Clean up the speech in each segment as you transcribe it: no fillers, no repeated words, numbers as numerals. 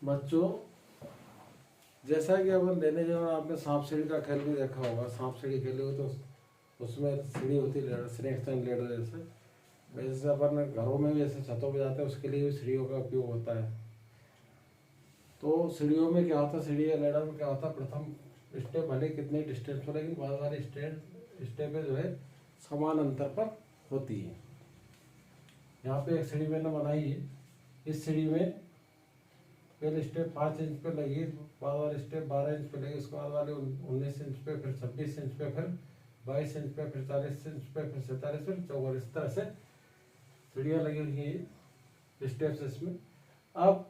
बच्चों, जैसा कि अपन लेने जाओ, आपने सांप सीढ़ी का खेल भी देखा होगा। सांप सीढ़ी खेले हो तो उसमें सीढ़ी होती है स्नेक एंड लेडर जैसे। वैसे अपन घरों में भी ऐसे छतों पे जाते हैं, उसके लिए भी सीढ़ियों का उपयोग होता है। तो सीढ़ियों में क्या होता है, सीढ़ी या लेडर में क्या होता है, प्रथम स्टेप भले कितनी डिस्टेंस पर, लेकिन बाद वाली स्टेप जो है समान अंतर पर होती है। यहाँ पे एक सीढ़ी मैंने बनाई है। इस सीढ़ी में पहले स्टेप 5 इंच पे लगी, बाद वाले स्टेप 12 इंच पे लगी, उसके बाद वाले 19 इंच पे, फिर 26 इंच पे, फिर 22 इंच पे, फिर 40 इंच पे, फिर 47, फिर 54। इस तरह से सीढ़ियाँ लगी हुई हैं स्टेप्स इसमें। अब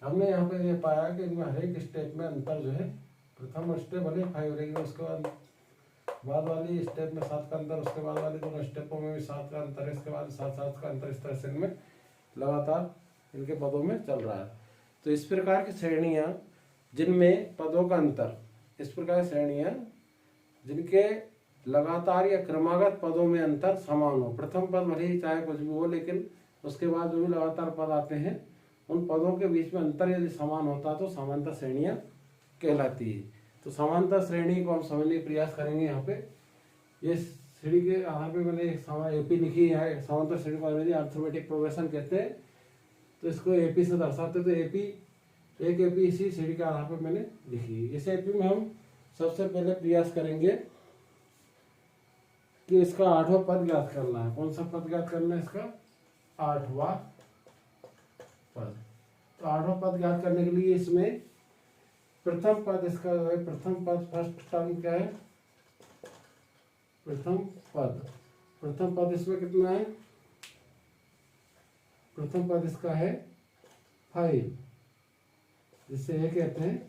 हमने यहाँ पे ये पाया कि इनमें हर एक स्टेप में अंतर जो है, प्रथम स्टेप भले 5, लेकिन उसके बाद वाली स्टेप में 7 का अंतर, उसके बाद वाले दोनों स्टेपों में भी 7 का अंतर, इसके बाद 7 का अंतर। इस तरह से इनमें लगातार इनके पदों में चल रहा है। तो इस प्रकार की श्रेणियाँ जिनमें पदों का अंतर, इस प्रकार की श्रेणियाँ जिनके लगातार या क्रमागत पदों में अंतर समान हो। प्रथम पद भले ही चाहे कुछ भी हो, लेकिन उसके बाद जो भी लगातार पद आते हैं उन पदों के बीच में अंतर यदि समान होता है तो समांतर श्रेणियाँ कहलाती है। तो समांतर श्रेणी को हम समझने का प्रयास करेंगे। यहाँ पे ये श्रेणी के आधार पे मैंने एपी लिखी है। समांतर श्रेणी को अंग्रेजी अर्थमेटिक प्रोग्रेशन कहते हैं। तो इसको एपी से दर्शाते, तो एपी एक एपी इसी सीढ़ी के आधार पर मैंने लिखी है। इस एपी में हम सबसे पहले प्रयास करेंगे कि इसका 8वां पद ज्ञात करना है। कौन सा पद ज्ञात करना है? इसका 8वां पद। तो 8वां पद ज्ञात करने के लिए इसमें प्रथम पद, इसका जो है प्रथम पद, फर्स्ट टर्म क्या है? प्रथम पद इसमें कितना है? प्रथम पद इसका है 5, जिसे ये कहते हैं।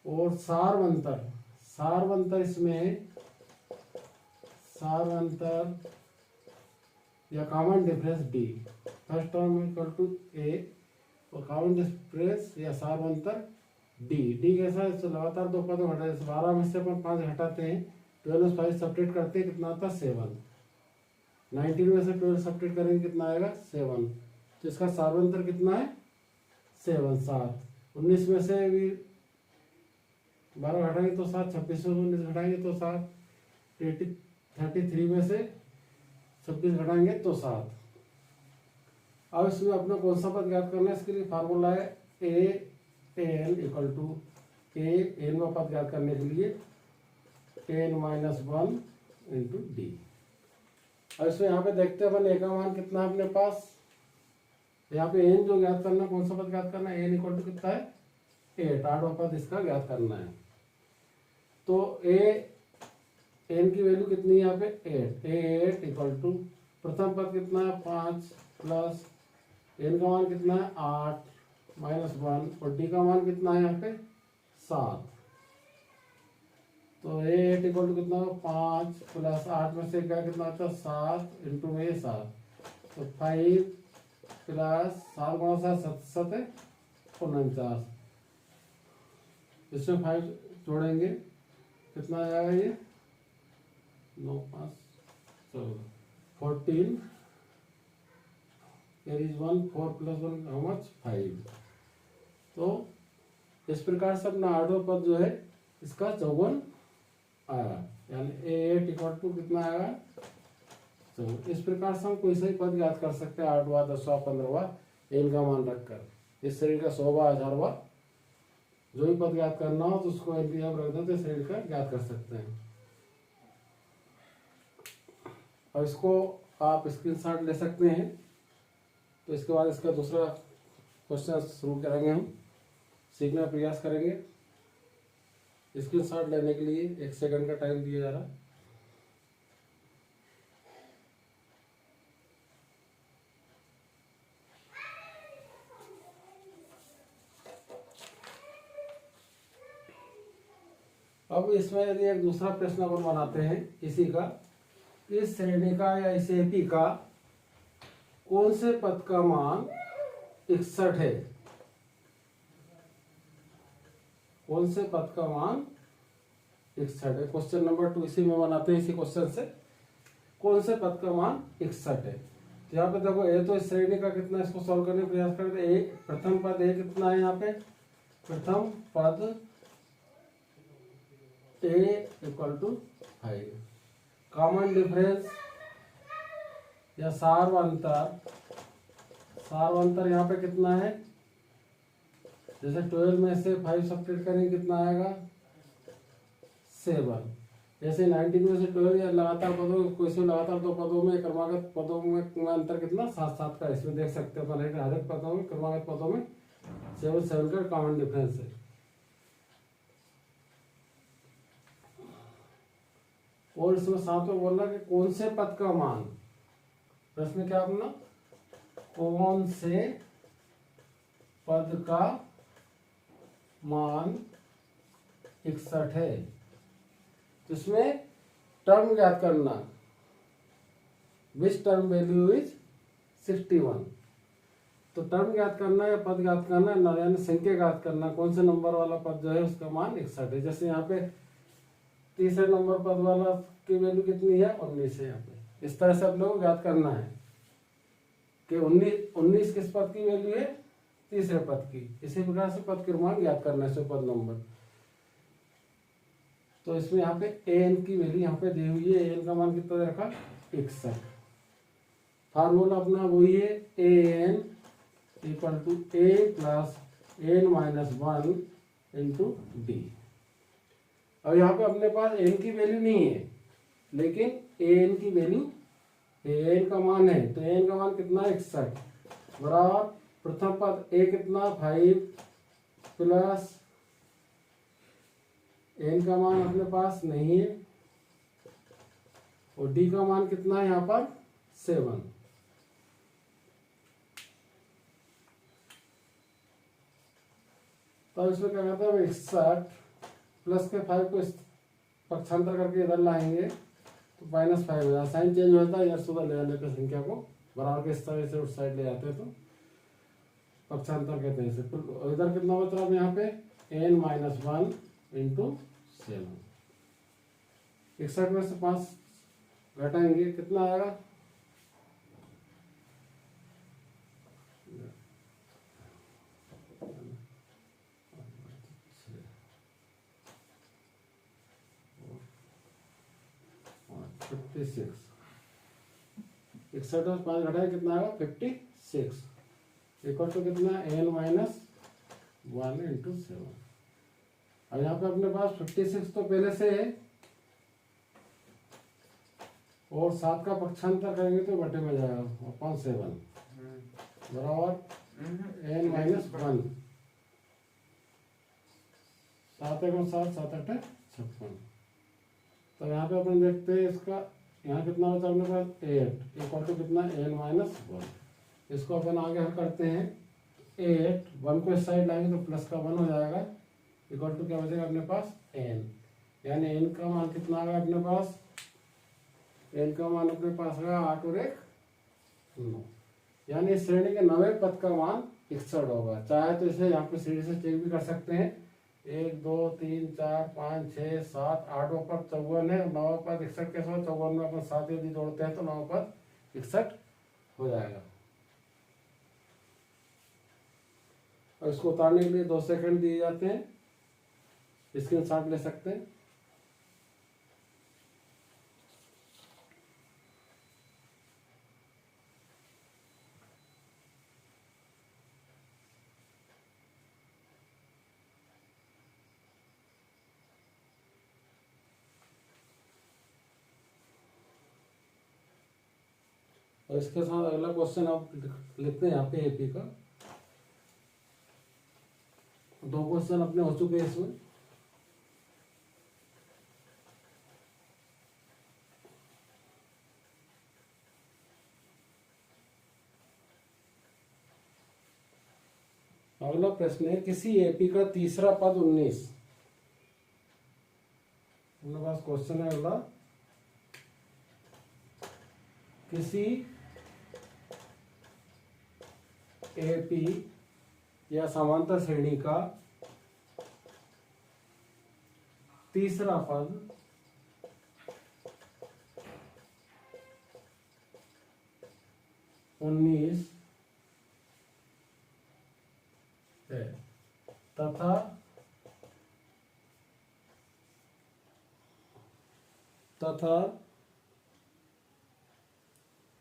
और सारवंतर इसमें या common difference d. First term equal to a और कॉमन डिफरेंस या सारवंतर डी कैसा है? लगातार 2 पदों हटाए, 12 में से अपन 5 हटाते हैं, 12 में 5 सब्ट्रैक्ट करते हैं, कितना आता है? 7। 19 में से 12 सब्ट्रैक्ट करेंगे, कितना आएगा? 7। तो इसका सारवंतर कितना है? 7। 19 में से भी 12 हटाएंगे तो 7, 26 में 19 घटाएंगे तो 7, 33 में से 26 घटाएंगे तो 7। अब इसमें अपना कौन सा पद ज्ञात करना है? इसके लिए फार्मूला है an इक्वल टू n पद ज्ञात करने के लिए n-1 इंटू डी। अब इसमें यहाँ पे देखते हैं अपन a का मान कितना है अपने पास। यहाँ पे n जो ज्ञात करना, कौन सा पद ज्ञात करना है? n इक्वल टू कितना है? 8। 8वां पद इसका ज्ञात करना है। तो n की वैल्यू कितनी है यहाँ पे? 8 इक्वल टू प्रथम पद कितना है? 5 प्लस n का मान कितना है? 8 -1 और d का मान कितना है यहाँ पे? 7। तो 8 इक्वल टू कितना होगा? 5 प्लस 8 में से क्या कितना आता है? 7 इंटू 7। तो 5 प्लस 7 गुणा 7 7 है 49। इसमें 5 जोड़ेंगे, कितना आएगा ये? 9 5 14। There is 1 4 plus 1 how much? 5। तो इस प्रकार से अपना 8वां पद जो है इसका 54 आया, यानी 8 इक्वल टू कितना आएगा? तो इस प्रकार से हम कोई सा ही पद ज्ञात कर सकते हैं, 8वां 10वां 15वां n का मान रखकर। इस श्रेणी का 100वां 1000वां जो भी पद ज्ञात करना हो तो उसको n की जगह रख दो, तो श्रेणी का ज्ञात कर सकते हैं। और इसको आप स्क्रीनशॉट ले सकते हैं। तो इसके बाद इसका दूसरा क्वेश्चन शुरू करेंगे, हम सीखने का प्रयास करेंगे। स्क्रीनशॉट लेने के लिए 1 सेकंड का टाइम दिया जा रहा है। अब इसमें यदि एक दूसरा प्रश्न अपन बनाते हैं इसी का, इस श्रेणी का या इस एपी का कौन से पद का मान 61 है? कौन से पद का मान 61 है? क्वेश्चन नंबर 2 इसी में बनाते हैं, इसी क्वेश्चन से। कौन से पद का मान 61 है? तो यहाँ पे देखो ए तो इस श्रेणी का कितना, इसको सॉल्व करने का प्रयास करते हैं। प्रथम पद ए कितना है, यहाँ पे प्रथम पद ए इक्वल टू 5। कॉमन डिफरेंस या सार्वंतर यहाँ पे कितना है, जैसे 12 में से 5 सब्ट्रैक्ट करेंगे कितना आएगा 7। जैसे 19 में से 12 या लगातार पदों, कोई से लगातार दो पदों में क्रमागत पदों में अंतर कितना 7 का, इसमें देख सकते हो हर एक पदों में क्रमागत पदों में 7 का कॉमन डिफरेंस है। और इसमें साथ में बोलना कि कौन से पद का मान, प्रश्न क्या बोलना, कौन से पद का मान 61 है। इसमें टर्म ज्ञात करना, विच टर्म वैल्यू इज 61। तो टर्म ज्ञात करना या पद ज्ञात करना यानी संख्या ज्ञात करना, कौन से नंबर वाला पद जो है उसका मान 61 है। जैसे यहाँ पे तीसरे नंबर पद वाला की वैल्यू कितनी है 19 है। यहाँ पे इस तरह से आप लोगों को ज्ञात करना है कि 19 किस पद की वैल्यू है, तीसरे पद की। इसी प्रकार से पद के मान ज्ञात करना है, पद नंबर। तो इसमें यहाँ पे an की वैल्यू यहाँ पे दी हुई है, an का मान कितना दे रखा 61। फार्मूला अपना वही है an equal to a plus n minus 1 into d. अब यहाँ पे अपने पास n की वैल्यू नहीं है, लेकिन an की वैल्यू, an का मान है, तो an का मान कितना 61 बराबर प्रथम पद a कितना 5 प्लस n का मान अपने पास नहीं है, और d का मान कितना है यहाँ पर 7। तो इसमें क्या कहते हैं 61 प्लस के 5 को पक्षांतर करके इधर लाएंगे तो -5 हो जाएगा, साइन चेंज होता है, इधर से उधर ले जाने पर संख्या को बराबर के इस तरह से उस साइड ले जाते हैं तो पक्षांतर कहते हैं इसे। इधर कितना बच रहा है यहाँ पे n माइनस 1 इंटू 7। 61 में से 5 घटाएंगे कितना आएगा, इकसठ में 5 घटाए कितना आएगा 56 इक्वल टू कितना n माइनस 1 इंटू 7। अब यहाँ पे अपने पास 56 तो पहले से है, और 7 का पक्षांतर करेंगे तो बटे में जाएगा अपॉन 7 बराबर n माइनस 1। 7 1 7 7 8 56। तो यहाँ पे अपन देखते हैं इसका, यहाँ कितना बचा अपने पास 8 इक्वल टू कितना n माइनस 1। इसको अपन आगे हल करते हैं, 8 1 को इस साइड लाएंगे तो प्लस का 1 हो जाएगा इक्वल टू क्या बचेगा अपने पास n, यानी n का मान कितना आ गया अपने पास, n का मान अपने पास आ गया 8 और 1 9, यानी इस श्रेणी के 9वें पद का मान 61 होगा। चाहे तो इसे यहाँ पे सीढ़ी से चेक भी कर सकते हैं, 1 2 3 4 5 6 7 8वां पद 54 है, 9वां पद 61 कैसे हो, 54 में अपन 7 यदि जोड़ते हैं तो 9वां पद 61 हो जाएगा। और इसको उतारने के लिए 2 सेकंड दिए जाते हैं, स्क्रीनशॉट ले सकते हैं। और इसके साथ अगला क्वेश्चन आप लिखते हैं यहाँ पे एपी का। 2 क्वेश्चन अपने हो चुके हैं इसमें। अगला प्रश्न है, किसी एपी का तीसरा पद 19, अपने पास क्वेश्चन है अगला, किसी एपी या समांतर श्रेणी का तीसरा पद 19 है तथा तथा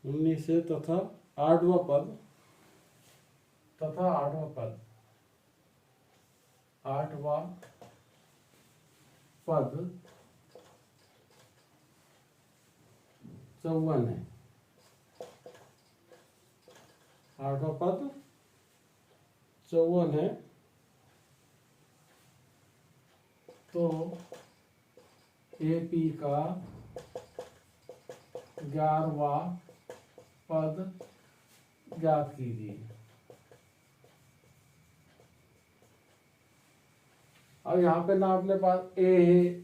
19 है तथा आठवां पद आठवां पद 54 है। आठवां पद 54 है तो AP का 11वां पद ज्ञात कीजिए। अब यहाँ पे ना अपने पास A है,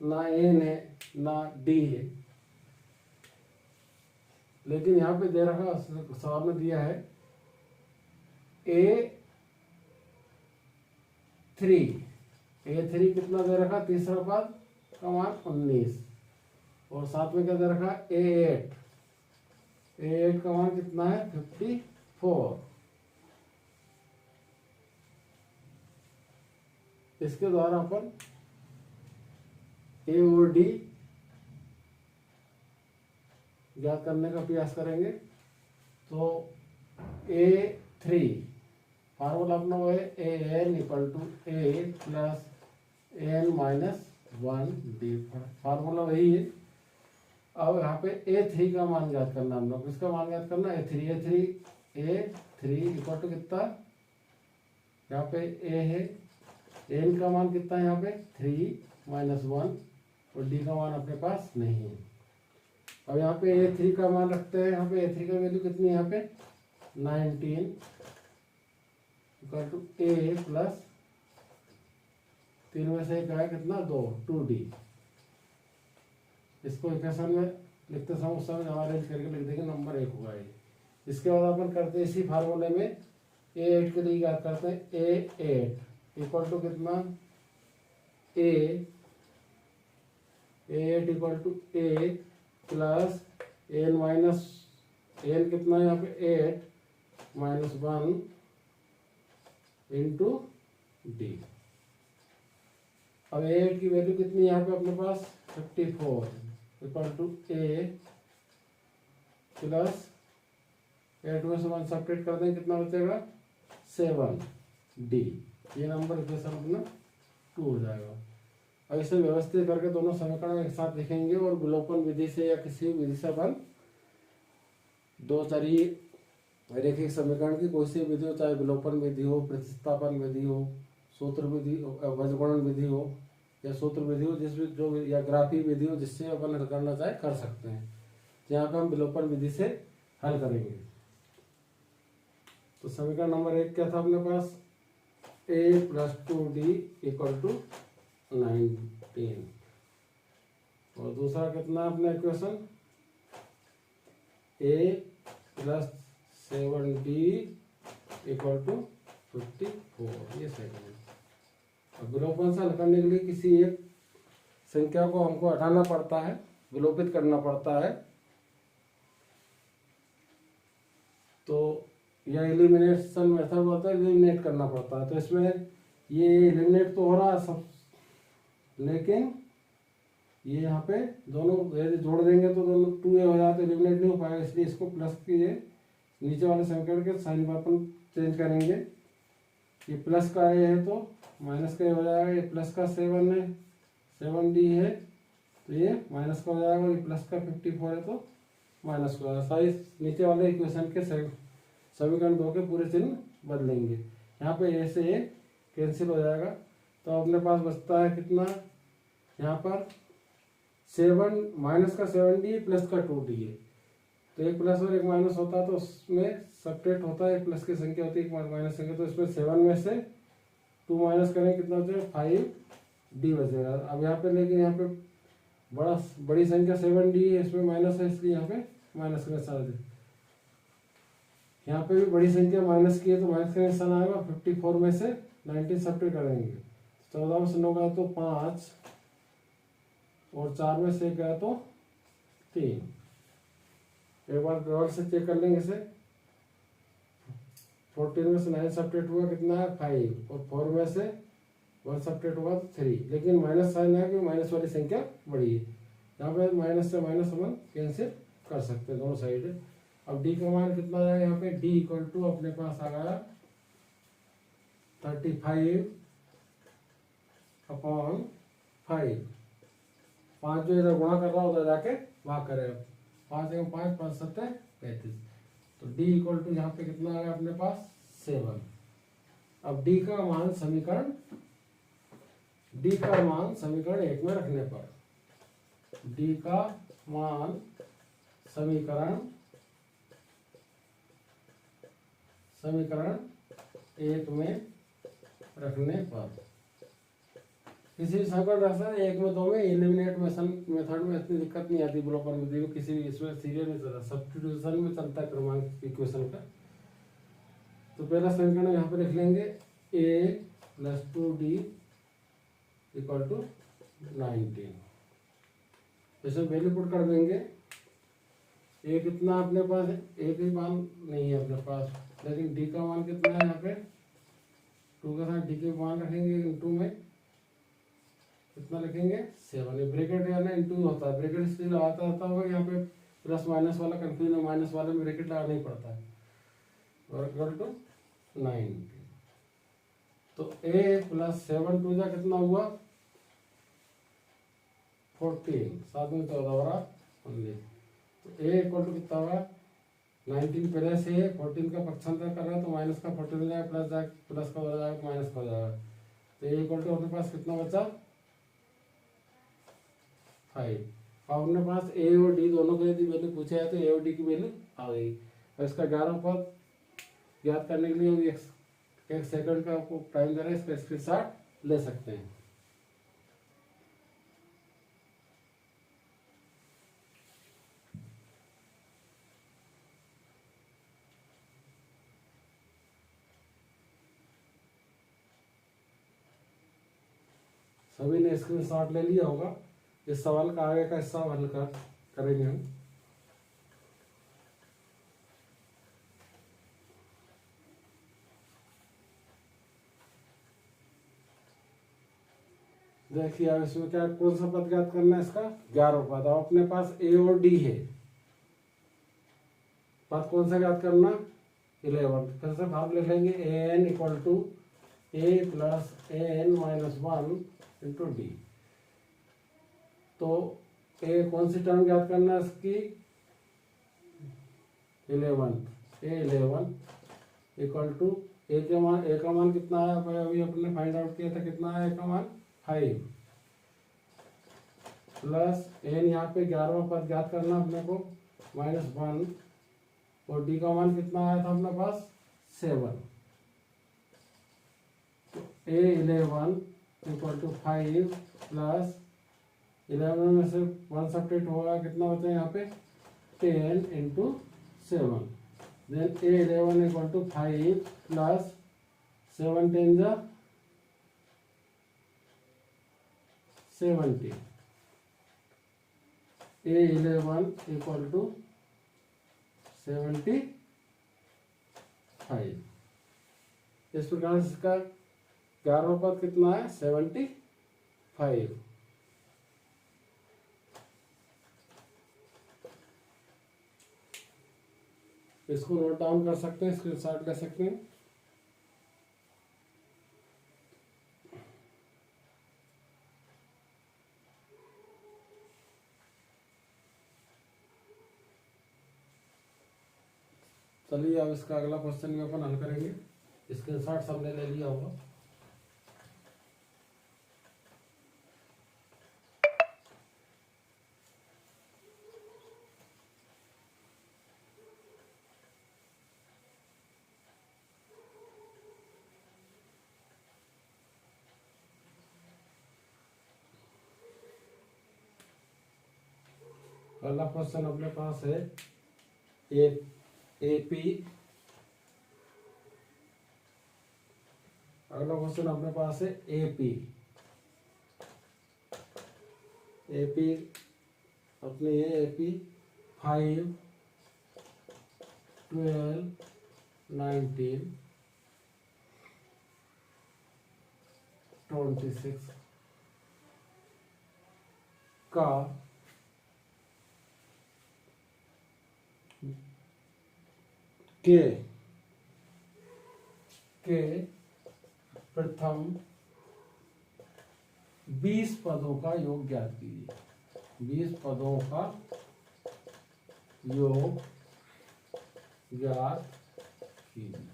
ना N है, ना D है, लेकिन यहाँ पे दे रखा सवाल में दिया है A3 कितना दे रखा, तीसरा पद का मान 19 और साथ में क्या दे रखा A8 का मान कितना है 54। इसके द्वारा अपन A और D ज्ञात करने का प्रयास करेंगे। तो A3 फार्मूला अपना वो है AN = A plus N minus 1D, formula वही है। अब यहाँ पे A3 का मान ज्ञात करना, हम लोग किसका मान ज्ञात करना, A3 = कितना, यहाँ पे A है, N का मान कितना है यहाँ पे 3 माइनस 1 और D का मान अपने पास नहीं है। अब यहाँ पे A3 का मान रखते हैं, यहाँ पे A3 का वैल्यू कितनी है यहाँ पे 19 = A प्लस 3 में से एक आया कितना 2D। इसको इक्वेशन में लिखते समय उस समय अरेंज करके लिख देंगे, नंबर 1 होगा ये। इसके बाद अपन करते हैं इसी फार्मूले में A8 के लिए याद करते हैं A8 = कितना A8 = A plus N minus N कितना है यहाँ पे 8 माइनस 1 इंटू D। अब A8 की वैल्यू कितनी है यहाँ पे अपने पास 54 = A प्लस 8 में से 1 सब्ट्रैक्ट कर दें, कितना बचेगा 7D। ये नंबर इक्वेशन अपना 2 हो जाएगा। अब इसे व्यवस्थित करके दोनों समीकरण एक साथ लिखेंगे और विलोपन विधि से या किसी विधि से अपन दो चरी रैखिक समीकरण की कोई सी विधि हो, चाहे विलोपन विधि हो, प्रतिस्थापन विधि हो, सूत्र विधि, वज्रगुणन विधि हो या सूत्र विधि हो, जिस जो या ग्राफी विधि हो, जिससे अपन हल करना चाहे कर सकते हैं। यहाँ पे हम विलोपन विधि से हल करेंगे। तो समीकरण नंबर 1 क्या था अपने पास A प्लस 2D = 19 और दूसरा कितना अपना इक्वेशन A प्लस 7D = 54। ये सही है। अब विलोपन से हल करने के लिए किसी एक संख्या को हमको हटाना पड़ता है, विलोपित करना पड़ता है। तो यह एलिमिनेशन मेथड होता है, एलिमिनेट करना पड़ता है। तो इसमें ये एलिमिनेट तो हो रहा है सब, लेकिन ये यहाँ पे दोनों यदि जोड़ देंगे तो दोनों 2A हो जाते, एलिमिनेट नहीं हो पाएगा। इसलिए इसको प्लस की नीचे वाले समीकरण के साइन में अपन चेंज करेंगे। ये प्लस का A है तो माइनस का A हो जाएगा। ये प्लस का 7 है, 7D है तो ये माइनस का हो जाएगा। ये प्लस का 54 है तो माइनस का हो जाएगा। साइज नीचे वाले इक्वेशन के समीकरण 2 के पूरे चिन्ह बदलेंगे। यहाँ पे A से A कैंसिल हो जाएगा तो अपने पास बचता है कितना, यहाँ पर 7 माइनस का 7D प्लस का 2D है। तो एक प्लस और एक माइनस होता है तो उसमें सब्ट्रैक्ट होता है, एक प्लस की संख्या होती है, एक माइनस संख्या। तो इसमें 7 में से 2 माइनस करें कितना बचेगा 5D बचेगा। अब यहाँ पे लेकिन यहाँ पे बड़ी संख्या 7D है, इसमें माइनस है, इसलिए यहाँ पे माइनस का निशान है। यहाँ पे भी बड़ी संख्या माइनस की है तो माइनस का निशान आएगा। 54 में से 19 सब्ट्रैक्ट करेंगे, 14 में से 9 गया तो 5 और 4 में से 1 गया तो 3। एक बार डबल से चेक कर लेंगे इसे। 14 में से 9 सब्ट्रैक्ट हुआ कितना है 5, और 4 में से 1 सब्ट्रैक्ट हुआ 3, लेकिन माइनस साइन है कि माइनस वाली संख्या बड़ी है। यहाँ पे माइनस से माइनस हम कैंसिल कर सकते हैं दोनों साइड। अब डी का मान कितना आएगा यहाँ पे, डी इक्वल टू अपने पास आ गया 35/5। 5 जो इधर गुणा कर रहा है उधर जाके भाग करेगा। 5 एवं 5, 5 सत्ते 35। तो डी इक्वल टू यहाँ पे कितना आ गया अपने पास 7। अब डी का मान समीकरण 1 में रखने पर, डी का मान समीकरण 1 में रखने पर किसी भी संकट रास्ता 1 में 2 में एलिमिनेट मेथड में इतनी दिक्कत नहीं आती, ब्लॉकर में किसी भी इसमें सीरियल नहीं चलता, सब्स्टिट्यूशन में चलता है क्रमांक इक्वेशन का। तो पहला समीकरण यहाँ पे लिख लेंगे a + 2d = 19। इसमें वैल्यू पुट कर देंगे। ए कितना अपने पास है, ए का मान नहीं है अपने पास, लेकिन डी का मान कितना है यहाँ पे 2 के साथ डी के मान रखेंगे इंटू में कितना लिखेंगे 7। ये ब्रैकेट या ना इंटू होता है, ब्रैकेट इसलिए लगाता रहता होगा यहाँ पे प्लस माइनस वाला कंफ्यूजन है, माइनस वाले में ब्रैकेट लगाना ही पड़ता है। और इक्वल टू 9। तो a + 7 2 कितना हुआ 14, 7 में 14 और 19। तो a इक्वल टू कितना होगा 19 पहले से 14 का पक्षांतर कर रहा है तो माइनस का 14 हो जाएगा, प्लस का हो जाएगा, माइनस का हो जाएगा। तो a इक्वल टू अपने पास कितना बचा 5। अब अपने पास a और d दोनों के यदि वैल्यू पूछा है तो a और d की वैल्यू आ गई। और इसका 11 पद याद करने के लिए एक सेकंड का आपको टाइम दे रहा है, इसका स्क्रीनशॉट ले सकते हैं। सभी ने स्क्रीनशॉट ले लिया होगा। इस सवाल का आगे का हिस्सा हल करेंगे हम। देखिए अब इसमें क्या कौन सा पद ज्ञात करना है, इसका 11 पद। अब अपने पास a और d है, पद कौन सा ज्ञात करना 11। फिर से भाग लिख लेंगे an = a + an - 1 × d। तो a कौन सी टर्म ज्ञात करना है इसकी 11, a11 = a का मान कितना है अभी अपने फाइंड आउट किया था, कितना है a का मान 5 प्लस n यहाँ पे 11वां पद ज्ञात करना अपने को -1, और d का मान कितना आया था अपने पास 7। तो a11 = 5 प्लस 11 में से 1 सब्ट्रैक्ट होगा, कितना बचा यहाँ पे 10 × 7। देन a11 = 5 प्लस 7 10 जा 70। a11 = 75। इस प्रकार से इसका 11वां पद कितना है 75। इसको नोट डाउन कर सकते हैं, स्क्रीनशॉट ले सकते हैं। चलिए अब इसका अगला क्वेश्चन में अपन हल करेंगे। स्क्रीनशॉट सबने ले लिया होगा। पहला क्वेश्चन अपने पास है एपी। अगला क्वेश्चन अपने पास है एपी। एपी अपने ये एपी 5 12, 19, 26 का के प्रथम 20 पदों का योग ज्ञात कीजिए। 20 पदों का योग ज्ञात कीजिए।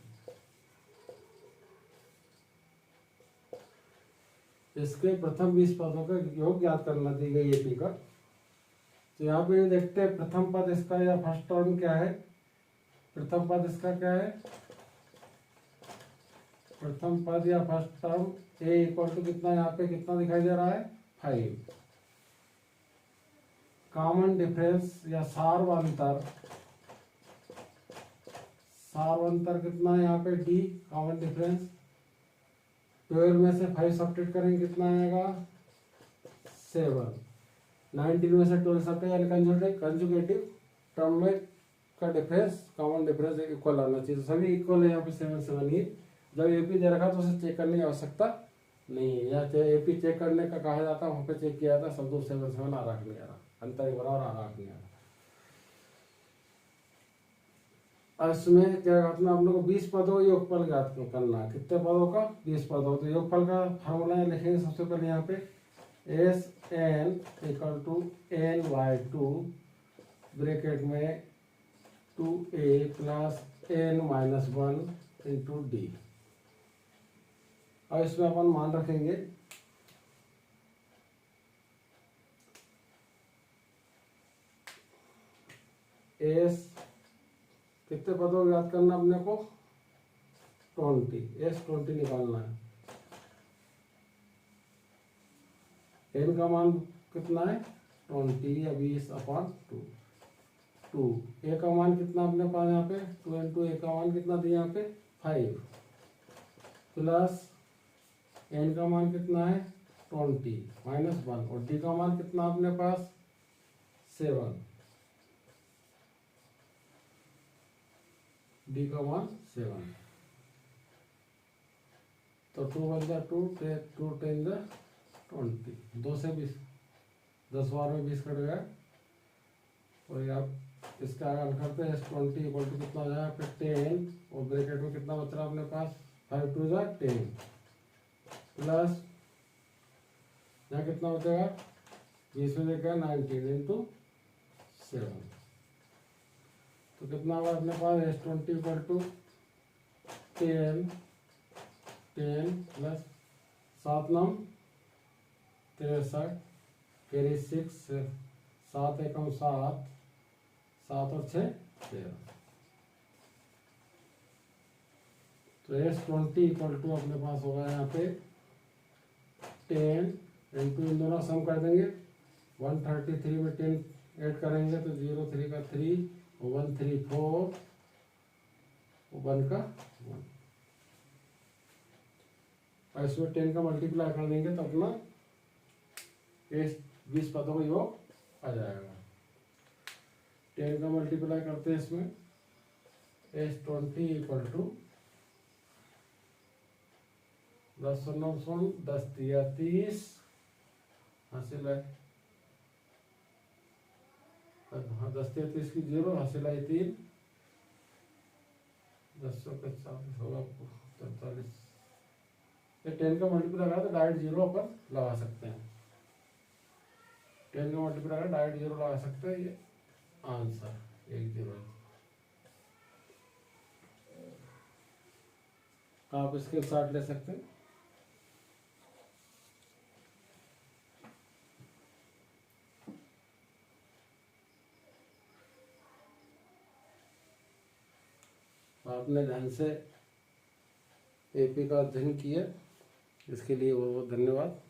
इसके प्रथम 20 पदों का योग ज्ञात करना दी गई एपी का। तो यहाँ पे देखते हैं प्रथम पद इसका या फर्स्ट टर्म क्या है। प्रथम पद इसका क्या है, प्रथम पद या first term a equal to कितना, यहाँ पे कितना दिखाई दे रहा है 5। कॉमन डिफरेंस या सार्वंतर, सार्वंतर कितना है यहाँ पे डी। कॉमन डिफरेंस 12 में से 5 सब्ट्रैक्ट करेंगे कितना आएगा 7। 19 में से 12 सब्ट्रैक्ट यानी कंजुगेटिव टर्म में का डिफरेंस, कॉमन डिफरेंस इक्वल आना चाहिए। सभी इक्वल है यहाँ पे 7 7 ही। जब एपी दे रखा तो उसे चेक करने की आवश्यकता नहीं है। यहाँ एपी चेक करने का कहा जाता है, वहाँ पे चेक किया जाता है सब 7 7 आ रहा नहीं आ रहा, अंतर एक बराबर आ रहा नहीं आ रहा। इसमें क्या करना, आप लोग को 20 पदों योगफल ज्ञात करना है। कितने पदों का 20 पदों। तो योगफल का फार्मूला लिखेंगे सबसे पहले यहाँ पे S n equal to n by 2 bracket में 2a plus n minus 1 into d. और इसमें अपन मान रखेंगे एस कितने पदों को याद करना अपने को 20, एस 20 निकालना है। एन का मान कितना है 20 या 20/2। 2 ए का मान कितना अपने पास यहाँ पे 2 इंटू ए का मान कितना दिया यहाँ पे 5 प्लस एन का मान कितना है 20 माइनस 1 और डी का मान कितना अपने पास 7। डी का मान 7। तो 2 1 जा 2 2 10 जा 20। 2 से 20 10 बार में 20 कट गया। और आप इसका आगे करते हैं 20 इक्वल टू कितना हो जाएगा फिर 10 और ब्रैकेट में कितना बच रहा अपने पास 5 2 जा 10 प्लस यहाँ कितना बचेगा 20 में देखा 19 इंटू 7। तो कितना होगा अपने पास S20 इक्वल टू 10 प्लस 7 9 63 कैरी 6 7 एकम 7 7 और 6 13। तो S20 इक्वल टू अपने पास होगा यहाँ पे 10 इंटू इन दोनों सम कर देंगे 133 में 10 ऐड करेंगे तो 0 3 का 3 1 3 4 1 का 1 और इसमें 10 का मल्टीप्लाई कर देंगे तो अपना 20 पदों का योग आ जाएगा। 10 का मल्टीप्लाई करते हैं इसमें S20 इक्वल टू 10 9 10 दिया 30 हासिल है। हाँ 10 30 की 0 हासिल है 3 10 का 40 होगा 43। 10 का मल्टीप्लाई करा तो डायरेक्ट 0 अपन लगा सकते हैं। 10 का मल्टीप्लाई करा डायरेक्ट 0 लगा सकते हैं। ये आंसर 1 0 आप इसके साथ ले सकते हैं। आपने ध्यान से एपी का अध्ययन किया, इसके लिए बहुत बहुत धन्यवाद।